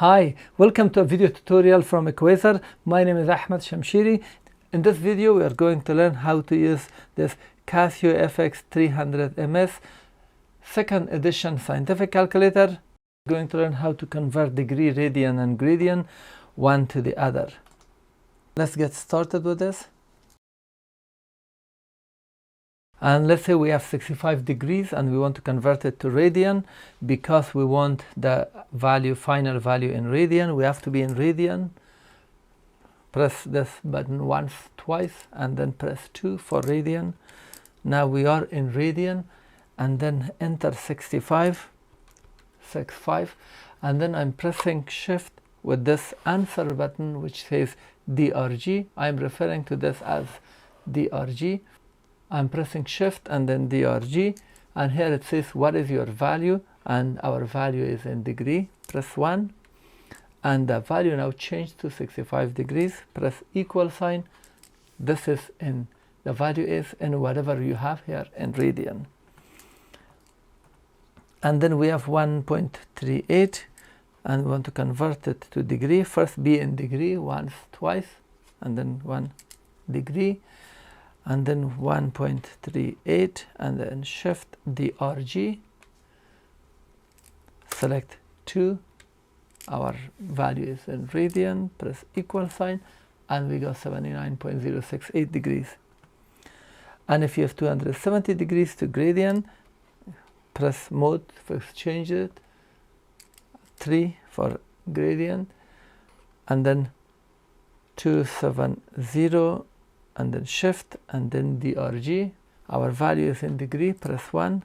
Hi, welcome to a video tutorial from Equaser. My name is Ahmad Shamshiri. In this video we are going to learn how to use this Casio FX-300ms second edition scientific calculator. We're going to learn how to convert degree, radian and gradian one to the other. Let's get started with this. And let's say we have 65 degrees and we want to convert it to radian. Because we want the final value in radian, we have to be in radian. Press this button once, twice, and then press 2 for radian. Now we are in radian, and then enter 65, and then I'm pressing shift with this answer button which says DRG. I'm referring to this as DRG. I'm pressing shift and then DRG, and here it says what is your value, and our value is in degree. Press 1 and the value now changed to 65 degrees. Press equal sign. This is in, the value is in whatever you have here in radian. And then we have 1.38 and we want to convert it to degree. First be in degree once, twice, and then 1 degree, and then 1.38 and then shift DRG, select 2, our value is in radian, press equal sign, and we got 79.068 degrees. And if you have 270 degrees to gradian, press mode to change it, 3 for gradient, and then 270 and then shift and then DRG. Our value is in degree. Press 1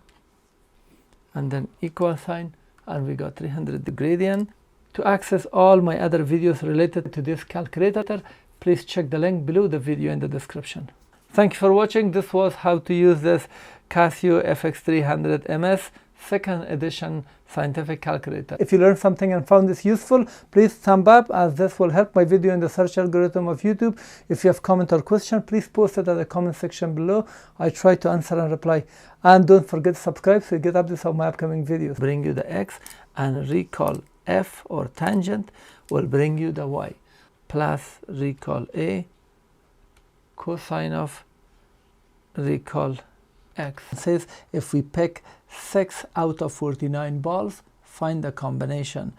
and then equal sign, and we got 300 gradient. To access all my other videos related to this calculator, please check the link below the video in the description. Thank you for watching. This was how to use this Casio FX-300ms second edition scientific calculator. If you learned something and found this useful, please thumb up, as this will help my video in the search algorithm of YouTube. If you have comment or question, please post it at the comment section below. I try to answer and reply. And don't forget to subscribe so you get updates of my upcoming videos. Bring you the X, and recall F or tangent will bring you the Y. Plus recall A, cosine of recall X. It says if we pick 6 out of 49 balls, find the combination.